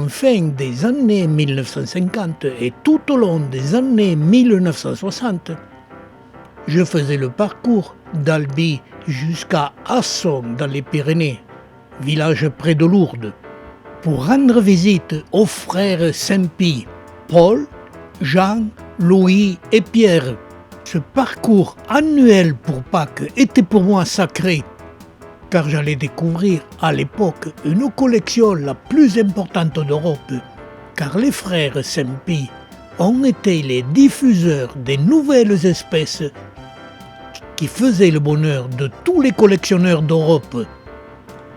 en fin des années 1950 et tout au long des années 1960, je faisais le parcours d'Albi jusqu'à Asson dans les Pyrénées, village près de Lourdes, pour rendre visite aux frères Saint-Pie, Paul, Jean, Louis et Pierre. Ce parcours annuel pour Pâques était pour moi sacré, car j'allais découvrir à l'époque une collection la plus importante d'Europe, car les frères Saint-Pie ont été les diffuseurs des nouvelles espèces qui faisaient le bonheur de tous les collectionneurs d'Europe.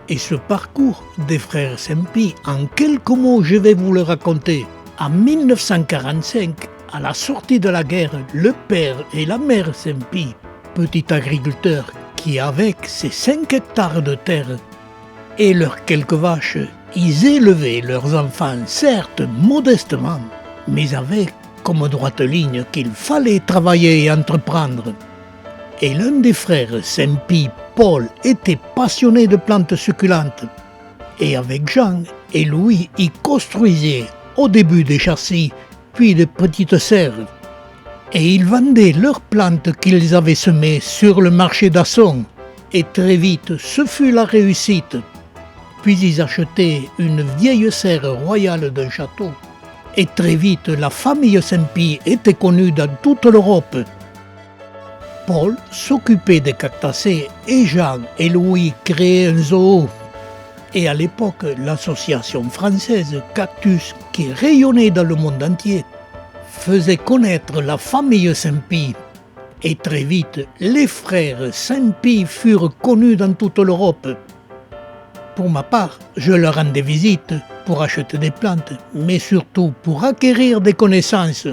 Et ce parcours des frères Saint-Pie, en quelques mots, je vais vous le raconter. En 1945, à la sortie de la guerre, le père et la mère Saint-Pie, petit agriculteur qui, avec ses 5 hectares de terre et leurs quelques vaches, ils élevaient leurs enfants, certes modestement, mais avec comme droite ligne qu'il fallait travailler et entreprendre. Et l'un des frères Saint-Pie, Paul, était passionné de plantes succulentes. Et avec Jean et Louis, ils construisaient au début des châssis, puis de petites serres. Et ils vendaient leurs plantes qu'ils avaient semées sur le marché d'Asson. Et très vite, ce fut la réussite. Puis ils achetaient une vieille serre royale d'un château. Et très vite, la famille Saint-Pie était connue dans toute l'Europe. Paul s'occupait des cactacés et Jean et Louis créaient un zoo. Et à l'époque, l'association française Cactus, qui rayonnait dans le monde entier, faisait connaître la famille Saint-Pie. Et très vite, les frères Saint-Pie furent connus dans toute l'Europe. Pour ma part, je leur rendais visite pour acheter des plantes, mais surtout pour acquérir des connaissances.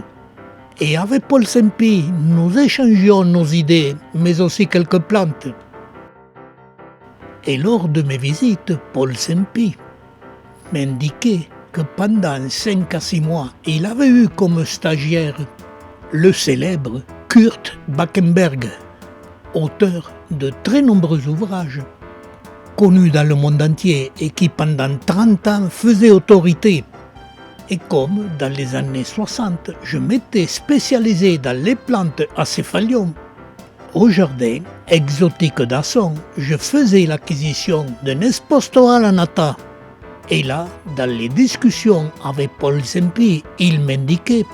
Et avec Paul Saint-Pie, nous échangions nos idées, mais aussi quelques plantes. Et lors de mes visites, Paul Saint-Pie m'indiquait que pendant 5 à 6 mois, il avait eu comme stagiaire le célèbre Kurt Backenberg, auteur de très nombreux ouvrages, connu dans le monde entier et qui pendant 30 ans faisait autorité. Et comme dans les années 60, je m'étais spécialisé dans les plantes acéphalium, au jardin exotique d'Asson, je faisais l'acquisition d'un Espostoa lanata. Et là, dans les discussions avec Paul Saint-Pie, il m'indiquait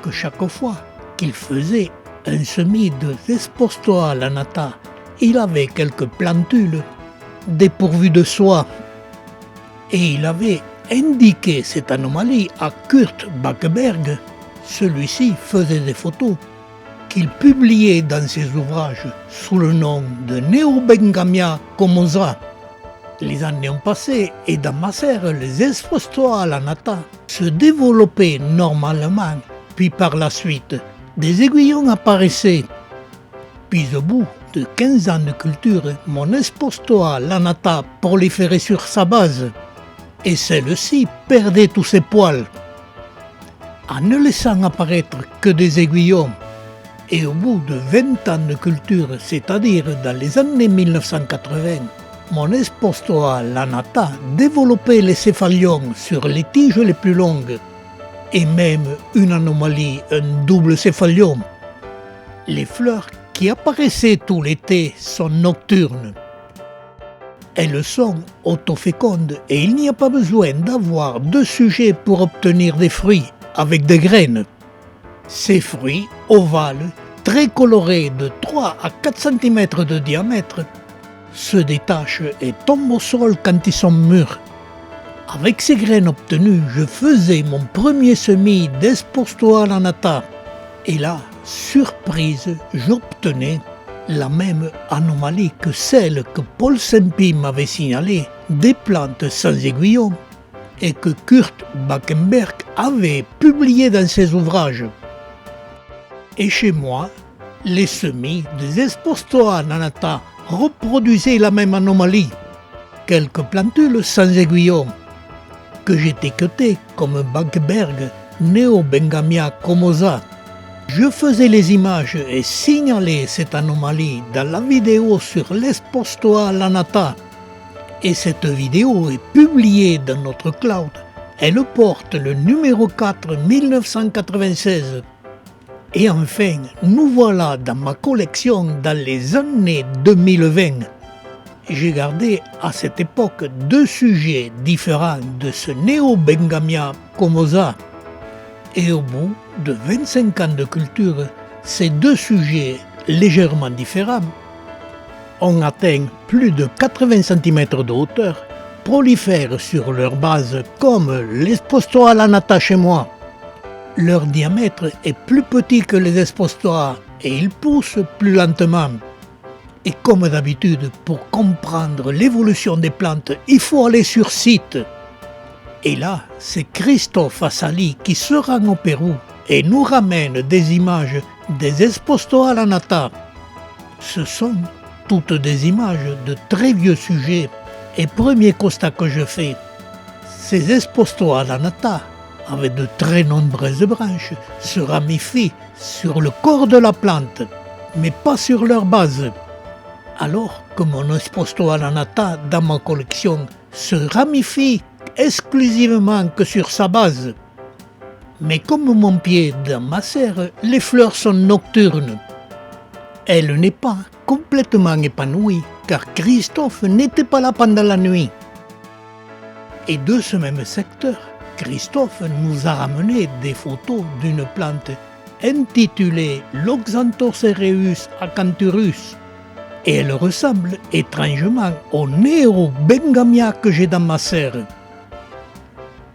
que chaque fois qu'il faisait un semis de Espostoa lanata, il avait quelques plantules dépourvues de soie. Et il avait indiqué cette anomalie à Kurt Backenberg. Celui-ci faisait des photos qu'il publiait dans ses ouvrages sous le nom de Neobengamia comosa. Les années ont passé et dans ma serre, les Espostoa lanata se développaient normalement, puis par la suite, des aiguillons apparaissaient. Puis au bout de 15 ans de culture, mon Espostoa lanata proliférait sur sa base. Et celle-ci perdait tous ses poils, en ne laissant apparaître que des aiguillons. Et au bout de 20 ans de culture, c'est-à-dire dans les années 1980, mon Espostoa lanata développait les céphalions sur les tiges les plus longues, et même une anomalie, un double céphalium. Les fleurs qui apparaissaient tout l'été sont nocturnes. Elles sont autofécondes et il n'y a pas besoin d'avoir 2 sujets pour obtenir des fruits avec des graines. Ces fruits ovales, très colorés de 3 à 4 cm de diamètre, se détachent et tombent au sol quand ils sont mûrs. Avec ces graines obtenues, je faisais mon premier semis d'Espostoa lanata. Et là, surprise, j'obtenais la même anomalie que celle que Paul Saint-Pie m'avait signalée, des plantes sans aiguillons, et que Kurt Backenberg avait publié dans ses ouvrages. Et chez moi, les semis des Espostoa lanata reproduisaient la même anomalie, quelques plantules sans aiguillons, que j'étiquetais comme Backenberg Neobengamia comosa. Je faisais les images et signalais cette anomalie dans la vidéo sur l'Espostoa lanata. Et cette vidéo est publiée dans notre cloud Elle porte le numéro 4 1996. Et enfin, nous voilà dans ma collection dans les années 2020. J'ai gardé à cette époque 2 sujets différents de ce néo-bengamia Comoza. Et au bout de 25 ans de culture, ces 2 sujets légèrement différents ont atteint plus de 80 cm de hauteur, prolifèrent sur leur base comme l'Espostoa lanata chez moi. Leur diamètre est plus petit que les Espostoa et ils poussent plus lentement. Et comme d'habitude, pour comprendre l'évolution des plantes, il faut aller sur site. Et là, c'est Christophe Assali qui se rend au Pérou et nous ramène des images des Espostoa lanata. Ce sont toutes des images de très vieux sujets. Et premier constat que je fais, ces Espostoa lanata, avec de très nombreuses branches, se ramifient sur le corps de la plante, mais pas sur leur base. Alors que mon Espostoa lanata dans ma collection se ramifie exclusivement que sur sa base. Mais comme mon pied dans ma serre, les fleurs sont nocturnes. Elle n'est pas complètement épanouie, car Christophe n'était pas là pendant la nuit. Et de ce même secteur, Christophe nous a ramené des photos d'une plante intitulée Loxanthocereus acanthurus. Et elle ressemble étrangement au néo-bengamia que j'ai dans ma serre.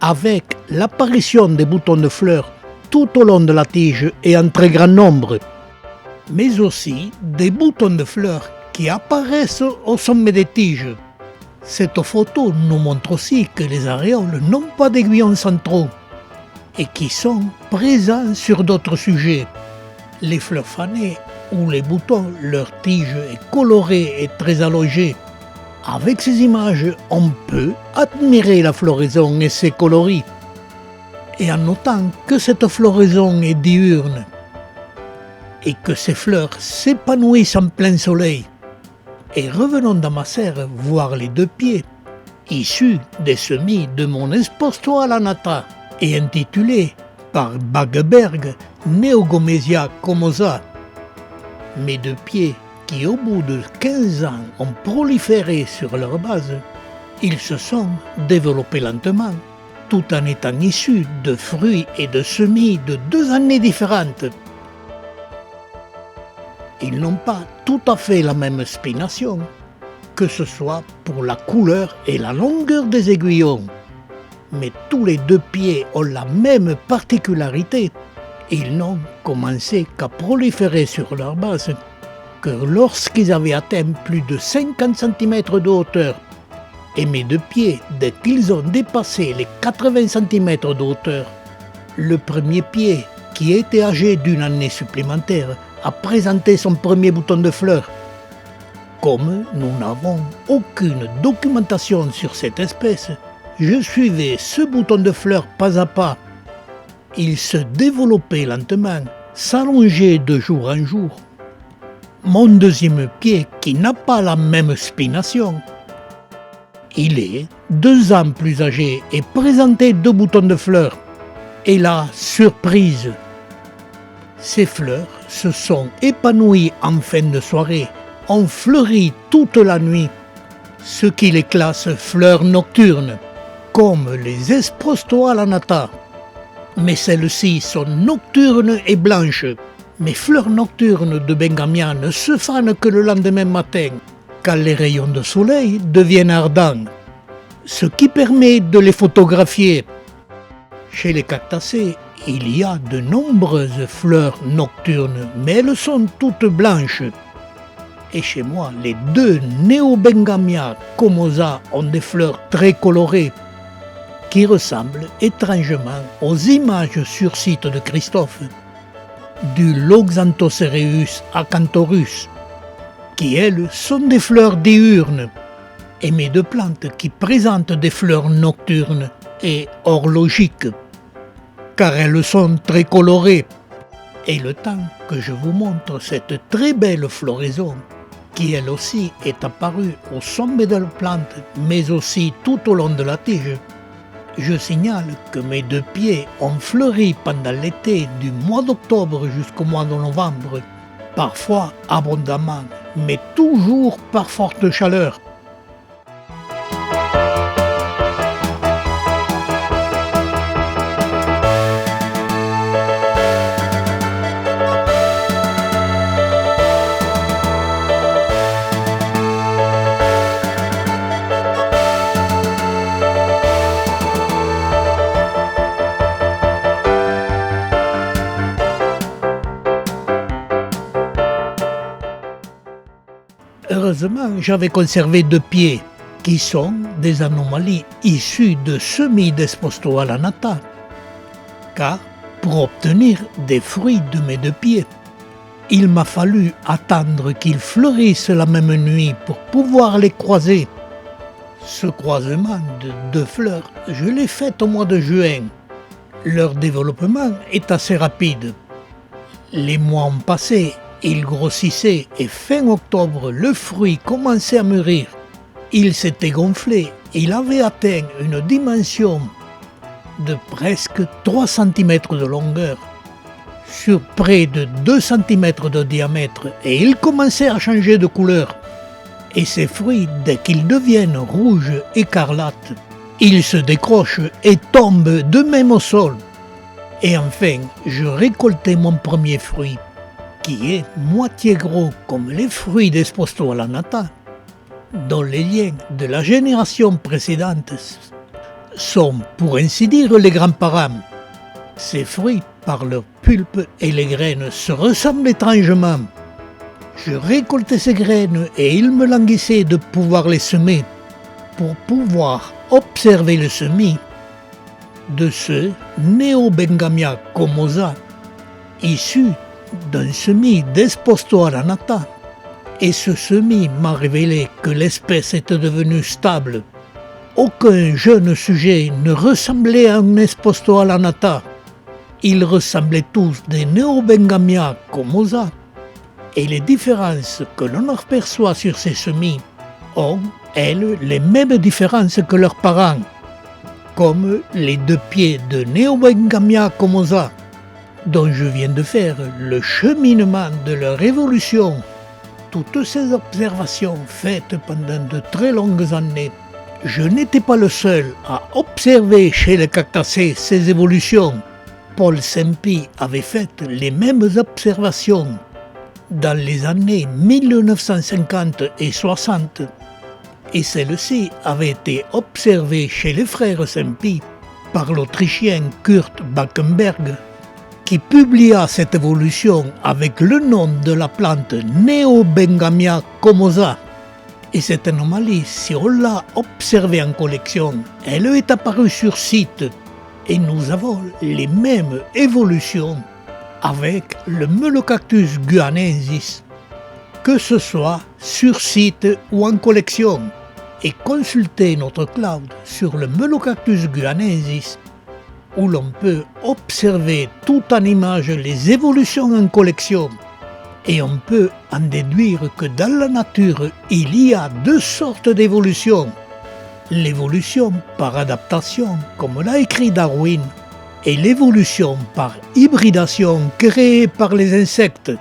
Avec l'apparition des boutons de fleurs tout au long de la tige et en très grand nombre, mais aussi des boutons de fleurs qui apparaissent au sommet des tiges. Cette photo nous montre aussi que les aréoles n'ont pas d'aiguillons centraux et qui sont présents sur d'autres sujets. Les fleurs fanées ou les boutons, leur tige est colorée et très allongée. Avec ces images, on peut admirer la floraison et ses coloris, et en notant que cette floraison est diurne et que ces fleurs s'épanouissent en plein soleil. Et revenons dans ma serre voir les 2 pieds, issus des semis de mon Espostoa lanata et intitulés par Baggeberg Neogomesia comosa. Mes 2 pieds qui au bout de 15 ans ont proliféré sur leur base, ils se sont développés lentement, tout en étant issus de fruits et de semis de 2 années différentes. Ils n'ont pas tout à fait la même spination, que ce soit pour la couleur et la longueur des aiguillons. Mais tous les 2 pieds ont la même particularité. Ils n'ont commencé qu'à proliférer sur leur base que lorsqu'ils avaient atteint plus de 50 cm de hauteur. Et mes 2 pieds, dès qu'ils ont dépassé les 80 cm de hauteur, le premier pied, qui était âgé d'1 année supplémentaire, a présenté son premier bouton de fleurs. Comme nous n'avons aucune documentation sur cette espèce, je suivais ce bouton de fleurs pas à pas. Il se développait lentement, s'allongeait de jour en jour. Mon 2e pied, qui n'a pas la même spination, il est 2 ans plus âgé et présentait 2 boutons de fleurs. Et là, surprise, ces fleurs se sont épanouies en fin de soirée, ont fleuri toute la nuit, ce qui les classe fleurs nocturnes, comme les Espostoa lanata. Mais celles-ci sont nocturnes et blanches. Mes fleurs nocturnes de bengamia ne se fanent que le lendemain matin, quand les rayons de soleil deviennent ardents, ce qui permet de les photographier. Chez les cactacées, il y a de nombreuses fleurs nocturnes, mais elles sont toutes blanches. Et chez moi, les 2 néobengamia comosa ont des fleurs très colorées, qui ressemblent étrangement aux images sur site de Christophe, du Loxanthocereus acanthurus, qui elles sont des fleurs diurnes, et mes 2 plantes qui présentent des fleurs nocturnes et horlogiques, car elles sont très colorées. Et le temps que je vous montre cette très belle floraison, qui elle aussi est apparue au sommet de la plante, mais aussi tout au long de la tige, Je signale que mes 2 pieds ont fleuri pendant l'été du mois d'octobre jusqu'au mois de novembre, parfois abondamment, mais toujours par forte chaleur. Heureusement, j'avais conservé 2 pieds, qui sont des anomalies issues de semis d'Esposto alla nata, car pour obtenir des fruits de mes 2 pieds, il m'a fallu attendre qu'ils fleurissent la même nuit pour pouvoir les croiser. Ce croisement de 2 fleurs, je l'ai fait au mois de juin. Leur développement est assez rapide. Les mois ont passé, ils grossissaient et fin octobre, le fruit commençait à mûrir. Il s'était gonflé, il avait atteint une dimension de presque 3 cm de longueur, sur près de 2 cm de diamètre, et il commençait à changer de couleur. Et ces fruits, dès qu'ils deviennent rouges écarlates, ils se décrochent et tombent d'eux-mêmes au sol. Et enfin, je récoltais mon premier fruit, qui est moitié gros comme les fruits d'Esposto alla nata, dont les liens de la génération précédente sont, pour ainsi dire, les grands-parents. Ces fruits, par leur pulpe et les graines, se ressemblent étrangement. Je récoltais ces graines et il me languissait de pouvoir les semer pour pouvoir observer le semis de ce Neobengamia comosa, issu d'un semis d'Esposto alla nata. Et ce semis m'a révélé que l'espèce était devenue stable. Aucun jeune sujet ne ressemblait à un Esposto alla nata. Ils ressemblaient tous des Neobengamia comosa. Et les différences que l'on aperçoit sur ces semis ont, elles, les mêmes différences que leurs parents, comme les 2 pieds de Neobengamia comosa, dont je viens de faire le cheminement de leur évolution. Toutes ces observations faites pendant de très longues années, je n'étais pas le seul à observer chez les cactacés ces évolutions. Paul Sempi avait fait les mêmes observations dans les années 1950 et 60, et celle-ci avait été observée chez les frères Sempi par l'Autrichien Kurt Backenberg, qui publia cette évolution avec le nom de la plante Neobengamia comosa. Et cette anomalie, si on l'a observée en collection, elle est apparue sur site, et nous avons les mêmes évolutions avec le Melocactus guianensis, que ce soit sur site ou en collection. Et consultez notre cloud sur le Melocactus guianensis, où l'on peut observer tout en image les évolutions en collection. Et on peut en déduire que dans la nature, il y a 2 sortes d'évolutions. L'évolution par adaptation, comme l'a écrit Darwin, et l'évolution par hybridation créée par les insectes.